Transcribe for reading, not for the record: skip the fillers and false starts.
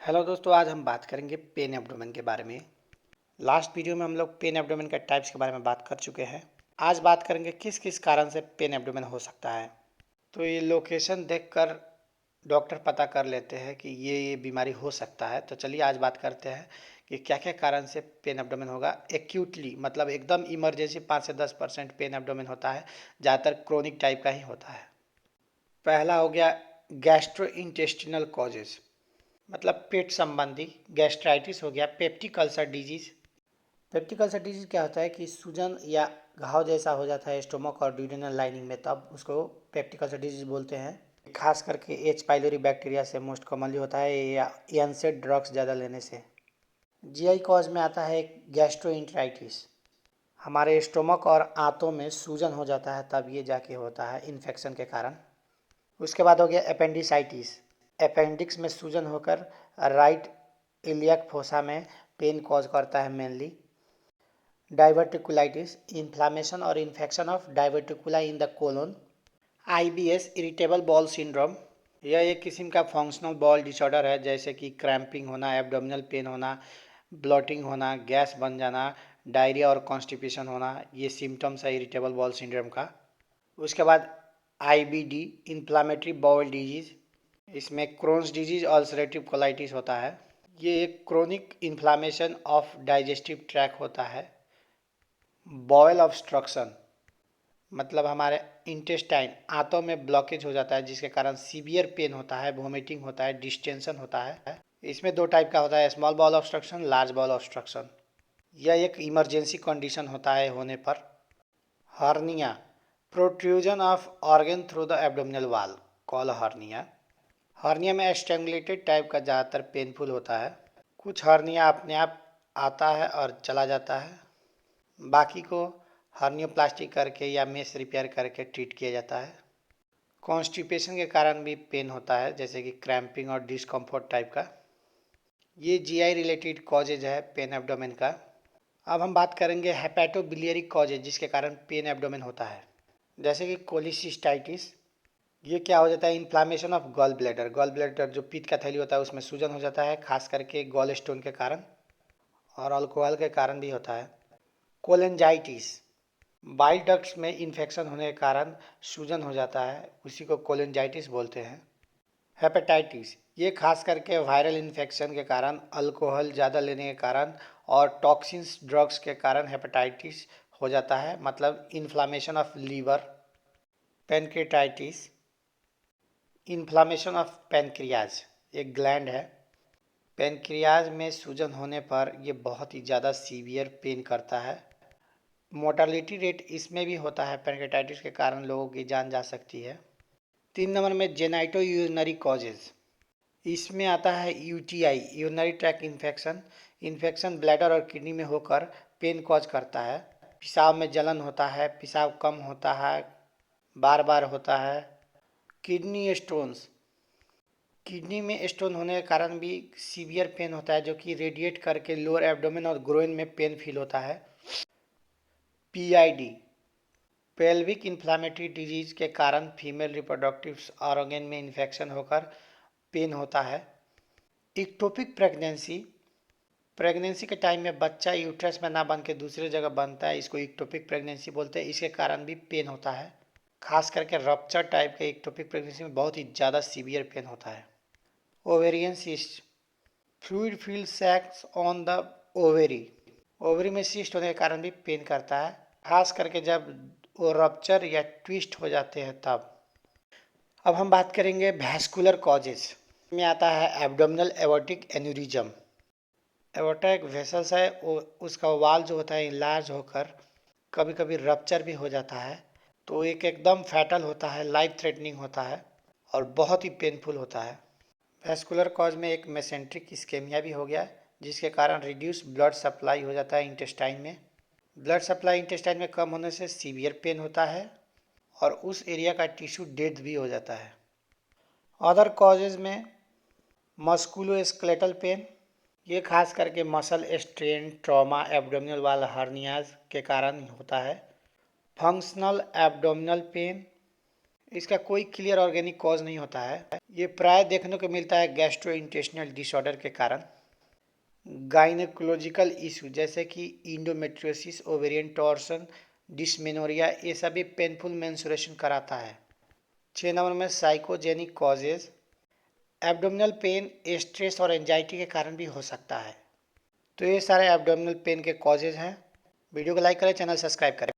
Hello दोस्तों, आज हम बात करेंगे पेन एब्डोमेन के बारे में। लास्ट वीडियो में हम लोग पेन एब्डोमेन के टाइप्स के बारे में बात कर चुके हैं। आज बात करेंगे किस किस कारण से पेन एब्डोमेन हो सकता है। तो ये लोकेशन देखकर डॉक्टर पता कर लेते हैं कि ये बीमारी हो सकता है। तो चलिए आज बात करते हैं कि क्या क्या कारण से पेन एब्डोमेन होगा। एक्यूटली मतलब एकदम इमरजेंसी 5 से 10% पेन एब्डोमेन होता है। ज़्यादातर क्रोनिक टाइप का ही होता है। पहला हो गया गैस्ट्रो इंटेस्टिनल कॉजेज, मतलब पेट संबंधी। गैस्ट्राइटिस हो गया। Peptic ulcer disease. Peptic ulcer disease क्या होता है कि सूजन या घाव जैसा हो जाता है स्टोमक और ड्यूडेनल लाइनिंग में, तब उसको पेप्टिक अल्सर डिजीज बोलते हैं। खास करके एच पाइलोरी बैक्टीरिया से मोस्ट कॉमनली होता है, या एनसेड ड्रग्स ज़्यादा लेने से। जीआई कॉज में आता है गैस्ट्रोइंटेराइटिस। हमारे स्टोमक और आंतों में सूजन हो जाता है, तब ये जाके होता है इन्फेक्शन के कारण। उसके बाद हो गया अपेंडिसाइटिस। अपेंडिक्स में सूजन होकर राइट इलियक फोसा में पेन कॉज करता है मेनली। डाइवर्टिकुलाइटिस, इन्फ्लामेशन और infection of diverticula in the colon. IBS, irritable bowel syndrome. यह एक किस्म का फंक्शनल बॉल डिसऑर्डर है, जैसे कि क्रैम्पिंग होना, एब्डोमिनल पेन होना, ब्लॉटिंग होना, गैस बन जाना, डायरिया और कॉन्स्टिपेशन होना। ये सिम्टम्स है इरिटेबल बॉल सिंड्रोम का। उसके बाद आईबीडी, इन्फ्लामेटरी बाउल डिजीज। इसमें क्रोन्स डिजीज, अल्सरेटिव कोलाइटिस होता है। ये एक chronic inflammation of digestive track होता है। बॉयल ऑब्स्ट्रक्शन मतलब हमारे इंटेस्टाइन, आंतों में ब्लॉकेज हो जाता है, जिसके कारण सीवियर पेन होता है, वोमिटिंग होता है, डिस्टेंशन होता है। इसमें दो टाइप का होता है, small ball obstruction, large ball obstruction. यह एक इमरजेंसी कंडीशन होता है होने पर। Hernia, protrusion of organ through the abdominal wall, call hernia. Hernia में स्ट्रैंगुलेटेड टाइप का ज़्यादातर पेनफुल होता है। कुछ हर्निया अपने आप आता है और चला जाता है, बाकी को हर्नियोप्लास्टी करके या मेश रिपेयर करके ट्रीट किया जाता है। कॉन्स्टिपेशन के कारण भी पेन होता है, जैसे कि क्रैम्पिंग और डिस्कम्फर्ट टाइप का। ये जीआई रिलेटेड कॉजेज है पेन एब्डोमेन का। अब हम बात करेंगे हेपेटोबिलियरी कॉजेज, जिसके कारण पेन एब्डोमेन होता है, जैसे कि कोलिसिस्टाइटिस। ये क्या हो जाता है, inflammation of gall bladder. Gall bladder जो पित्त का थैली होता है, उसमें सूजन हो जाता है, खास करके गॉल स्टोन के कारण, और अल्कोहल के कारण भी होता है। कोलेंजाइटिस, बाइल डक्ट्स में इन्फेक्शन होने के कारण सूजन हो जाता है, उसी को कोलेंजाइटिस बोलते हैं। हेपेटाइटिस, ये खास करके वायरल इन्फेक्शन के कारण, अल्कोहल ज़्यादा लेने के कारण और टॉक्सिन्स ड्रग्स के कारण हेपेटाइटिस हो जाता है, मतलब inflammation of liver. Pancreatitis, inflammation of pancreas, एक ग्लैंड है। पेनक्रियाज में सूजन होने पर ये बहुत ही ज़्यादा सीवियर पेन करता है। मोर्टालिटी रेट इसमें भी होता है, पेनक्रेटाइटिस के कारण लोगों की जान जा सकती है। 3 नंबर में जेनाइटो यूरिनरी कॉजेज। इसमें आता है UTI, urinary track infection. Infection bladder और किडनी में होकर पेन कॉज करता है। पेशाब में जलन होता है, पेशाब कम होता है, बार बार होता है। किडनी स्टोन्स, किडनी में स्टोन होने के कारण भी सीवियर पेन होता है, जो कि रेडिएट करके लोअर एब्डोमेन और ग्रोइन में पेन फील होता है। पीआईडी, पेल्विक इन्फ्लामेटरी डिजीज के कारण फीमेल रिप्रोडक्टिव ऑर्गन में इन्फेक्शन होकर पेन होता है। इक्टोपिक प्रेगनेंसी, प्रेगनेंसी के टाइम में बच्चा यूट्रस में ना बन के दूसरी जगह बनता है, इसको इक्टोपिक प्रेगनेंसी बोलते हैं। इसके कारण भी पेन होता है, खास करके रप्चर टाइप के इक्टोपिक प्रेगनेंसी में बहुत ही ज़्यादा सीवियर पेन होता है। Ovarian cyst, fluid filled sacs on the ovary, ovary में सिस्ट होने के कारण भी पेन करता है, खास करके जब वो रप्चर या ट्विस्ट हो जाते हैं तब। अब हम बात करेंगे वैस्कुलर कॉजेज में आता है एब्डोमिनल एवर्टिक एन्यूरिज्म। एवर्टा एक वेसल्स है, वो उसका वाल जो होता है इनलार्ज होकर कभी कभी रप्चर भी हो जाता है, तो एक एकदम फैटल होता है, लाइफ थ्रेटनिंग होता है और बहुत ही पेनफुल होता है। वैस्कुलर कॉज में एक मेसेंट्रिक इस्केमिया भी हो गया, जिसके कारण रिड्यूस ब्लड सप्लाई हो जाता है इंटेस्टाइन में। ब्लड सप्लाई इंटेस्टाइन में कम होने से सीवियर पेन होता है और उस एरिया का टिश्यू डेड भी हो जाता है। अदर कॉजेज में मस्कुलोस्केलेटल पेन, ये खास करके मसल स्ट्रेन, ट्रॉमा, एब्डोमिनल वाल हर्नियाज के कारण होता है। फंक्शनल एब्डोमिनल पेन, इसका कोई क्लियर ऑर्गेनिक कॉज नहीं होता है। ये प्राय देखने को मिलता है गैस्ट्रोइंटेस्टिनल डिसऑर्डर के कारण। गाइनेकोलॉजिकल इशू जैसे कि इंडोमेट्रियोसिस, ओवेरियन टॉर्सन, डिस्मेनोरिया, ये सभी पेनफुल मेंस्ट्रुएशन कराता है। 6 नंबर में psychogenic causes, abdominal pain stress और एंजाइटी के कारण भी हो सकता है। तो ये सारे एब्डोमिनल पेन के कॉजेज हैं। वीडियो को लाइक करें, चैनल सब्सक्राइब करें।